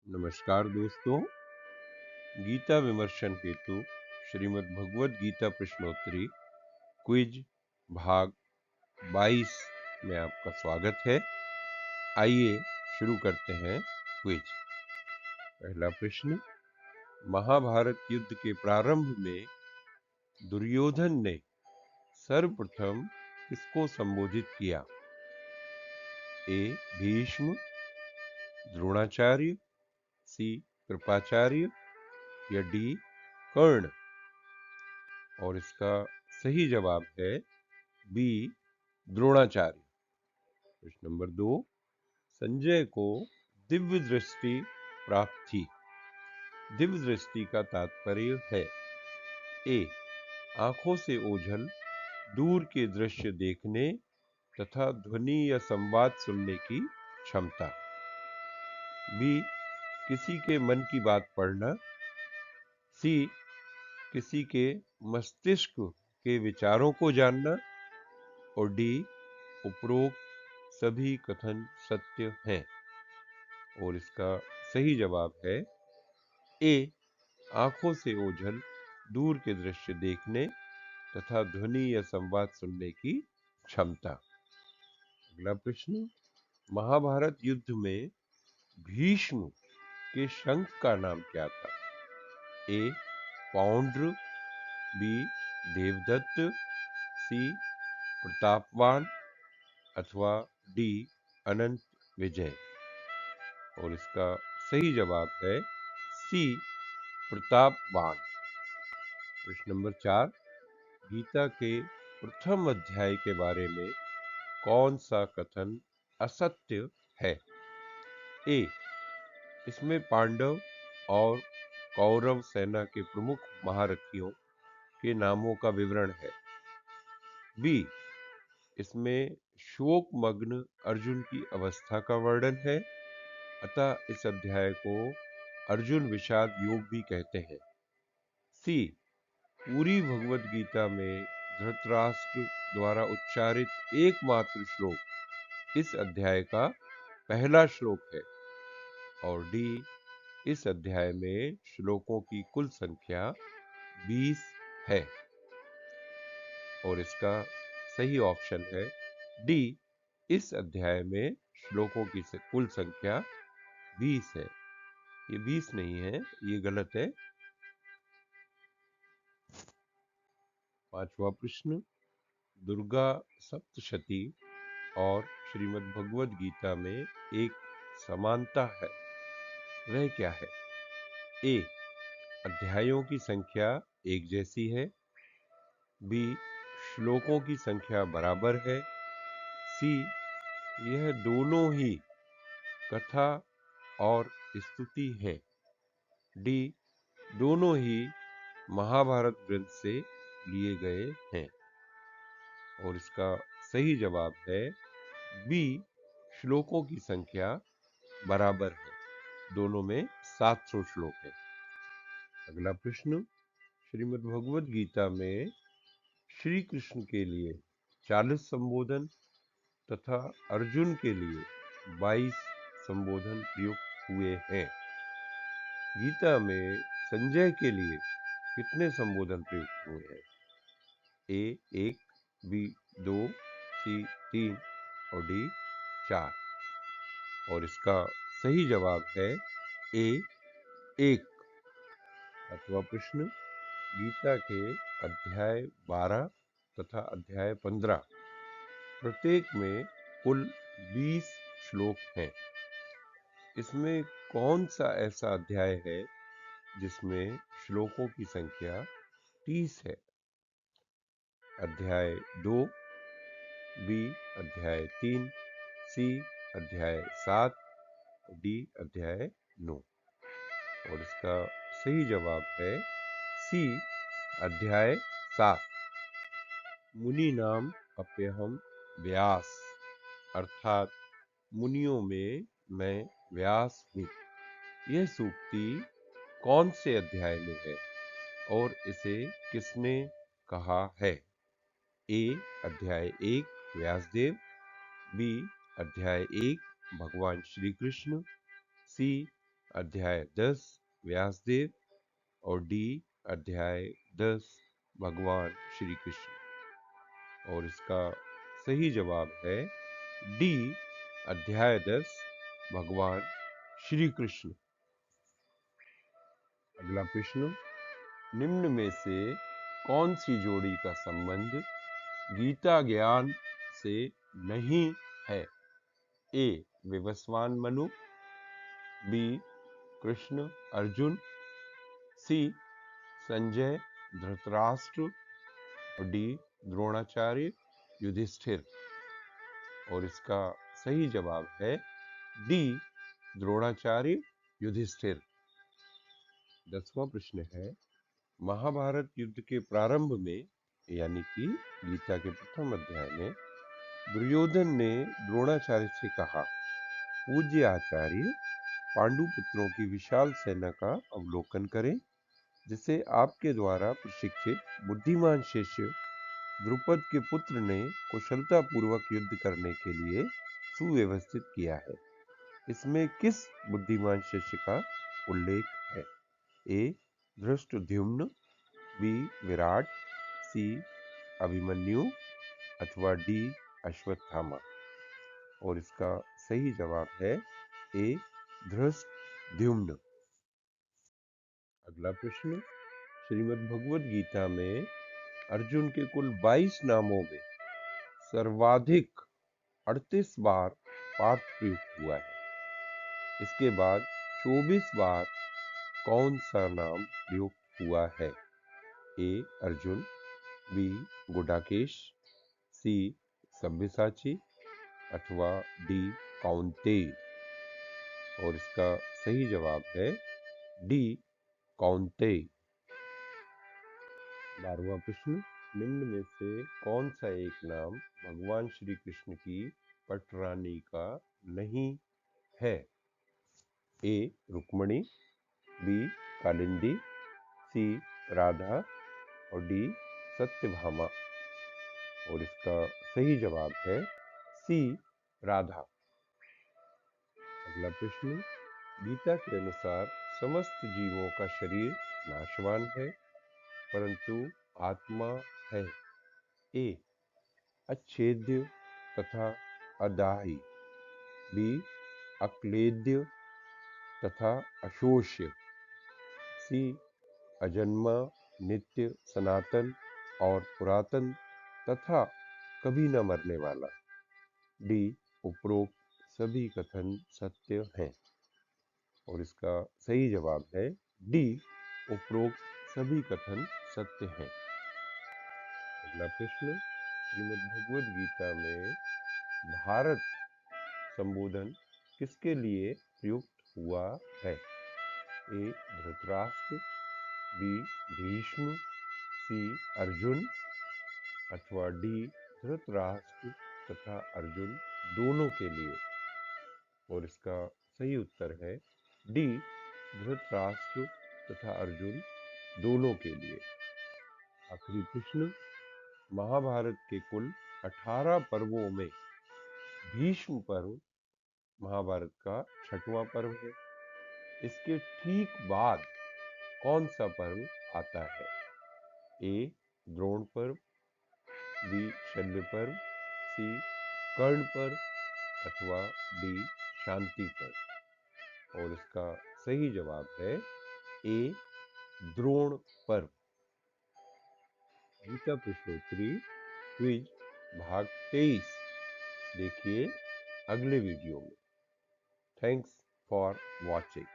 नमस्कार दोस्तों। गीता विमर्शन हेतु श्रीमद् भगवद गीता प्रश्नोत्तरी क्विज भाग 22 में आपका स्वागत है। आइए शुरू करते हैं क्विज। पहला प्रश्न, महाभारत युद्ध के प्रारंभ में दुर्योधन ने सर्वप्रथम किसको संबोधित किया? ए भीष्म, द्रोणाचार्य, सी कृपाचार्य या डी कर्ण? और इसका सही जवाब है बी द्रोणाचार्य। प्रश्न नंबर 2, संजय को दिव्य दृष्टि प्राप्त थी। दिव्य दृष्टि का तात्पर्य है ए आंखों से ओझल दूर के दृश्य देखने तथा ध्वनि या संवाद सुनने की क्षमता, बी किसी के मन की बात पढ़ना, सी किसी के मस्तिष्क के विचारों को जानना और डी उपरोक्त सभी कथन सत्य हैं। और इसका सही जवाब है ए आंखों से ओझल दूर के दृश्य देखने तथा ध्वनि या संवाद सुनने की क्षमता। अगला प्रश्न, महाभारत युद्ध में भीष्म के शंख का नाम क्या था? ए पौंड्र, बी देवदत्त, सी प्रतापवान अथवा डी अनंत विजय? और इसका सही जवाब है सी प्रतापवान। प्रश्न नंबर 4, गीता के प्रथम अध्याय के बारे में कौन सा कथन असत्य है? ए इसमें पांडव और कौरव सेना के प्रमुख महारथियों के नामों का विवरण है। बी इसमें शोकमग्न अर्जुन की अवस्था का वर्णन है, अतः इस अध्याय को अर्जुन विषाद योग भी कहते हैं। सी पूरी भगवद गीता में धृतराष्ट्र द्वारा उच्चारित एकमात्र श्लोक इस अध्याय का पहला श्लोक है। और डी इस अध्याय में श्लोकों की कुल संख्या 20 है। और इसका सही ऑप्शन है डी इस अध्याय में श्लोकों की कुल संख्या 20 है। ये 20 नहीं है, ये गलत है। पांचवा प्रश्न, दुर्गा सप्तशती और श्रीमद् भगवद गीता में एक समानता है, वह क्या है? ए अध्यायों की संख्या एक जैसी है, बी श्लोकों की संख्या बराबर है, सी यह दोनों ही कथा और स्तुति है, डी दोनों ही महाभारत ग्रंथ से लिए गए हैं। और इसका सही जवाब है बी श्लोकों की संख्या बराबर है, दोनों में 700 श्लोक है। अगला प्रश्न, श्रीमद् भगवद गीता में श्री कृष्ण के लिए 40 संबोधन तथा अर्जुन के लिए 22 संबोधन प्रयुक्त हुए हैं। गीता में संजय के लिए कितने संबोधन प्रयुक्त हुए हैं? ए 1, बी 2, सी 3 और डी 4? और इसका सही जवाब है ए 1। अथवा प्रश्न, गीता के अध्याय 12 तथा अध्याय 15 प्रत्येक में कुल 20 श्लोक हैं। इसमें कौन सा ऐसा अध्याय है जिसमें श्लोकों की संख्या 30 है? अध्याय 2, बी अध्याय 3, सी अध्याय 7, डी अध्याय 9? और इसका सही जवाब है सी अध्याय 7। मुनि नाम अप्यहम व्यास, अर्थात मुनियों में मैं व्यास हूँ। यह सूक्ति कौन से अध्याय में है और इसे किसने कहा है? ए अध्याय 1 व्यासदेव, बी अध्याय 1 भगवान श्री कृष्ण, सी अध्याय 10 व्यासदेव और डी अध्याय 10 भगवान श्री कृष्ण। और इसका सही जवाब है डी अध्याय 10 भगवान श्री कृष्ण। अगला प्रश्न, निम्न में से कौन सी जोड़ी का संबंध गीता ज्ञान से नहीं है? ए विवस्वान मनु, बी कृष्ण अर्जुन, सी संजय धृतराष्ट्र और डी द्रोणाचार्य युधिष्ठिर। और इसका सही जवाब है डी द्रोणाचार्य युधिष्ठिर। 10वां प्रश्न है, महाभारत युद्ध के प्रारंभ में यानी कि गीता के प्रथम अध्याय में दुर्योधन ने द्रोणाचार्य से कहा, पूज्य आचार्य, पांडुपुत्रों की विशाल सेना का अवलोकन करें, जिसे आपके द्वारा प्रशिक्षित बुद्धिमान शिष्य द्रुपद के पुत्र ने कुशलता पूर्वक युद्ध करने के लिए सुव्यवस्थित किया है। इसमें किस बुद्धिमान शिष्य का उल्लेख है? ए धृष्टद्युम्न, बी विराट, सी अभिमन्यु अथवा डी अश्वत्थामा। और इसका सही जवाब है ए धृष्टद्युम्न। अगला प्रश्न, श्रीमद् भगवद गीता में अर्जुन के कुल 22 नामों में सर्वाधिक 38 बार पार्थ प्रयुक्त हुआ है। इसके बाद 24 बार कौन सा नाम प्रयुक्त हुआ है? ए अर्जुन, बी गुडाकेश, सी सब्यसाची अथवा डी कौंतेय। और इसका सही जवाब है डी कौंतेय। 12वां प्रश्न, निम्न में से कौन सा एक नाम भगवान श्री कृष्ण की पटरानी का नहीं है? ए रुक्मणी, बी कालिंदी, सी राधा और डी सत्यभामा। और इसका सही जवाब है सी राधा। अगला प्रश्न, गीता के अनुसार समस्त जीवों का शरीर नाशवान है, परंतु आत्मा है। ए अच्छेद्य तथा अदाही, बी अक्लेद्य तथा अशोष्य, सी अजन्मा नित्य सनातन और पुरातन तथा कभी न मरने वाला, डी उपरोक्त सभी कथन सत्य हैं। और इसका सही जवाब है डी उपरोक्त सभी कथन सत्य हैं। अगला प्रश्न, श्रीमद् भगवद गीता में भारत संबोधन किसके लिए प्रयुक्त हुआ है? ए धृतराष्ट्र, बी भीष्म, सी अर्जुन अथवा डी धृतराष्ट्र तथा अर्जुन दोनों के लिए। और इसका सही उत्तर है डी धृतराष्ट्र तथा अर्जुन दोनों के लिए। आखिरी प्रश्न, महाभारत के कुल 18 पर्वों में भीष्म पर्व महाभारत का 6वां पर्व है। इसके ठीक बाद कौन सा पर्व आता है? ए द्रोण पर्व, बी शल्य पर्व, सी कर्ण पर्व अथवा डी शांति पर्व। और इसका सही जवाब है ए द्रोण पर्व। गीता प्रश्नोत्तरी क्विज भाग 23 देखिए अगले वीडियो में। Thanks for watching.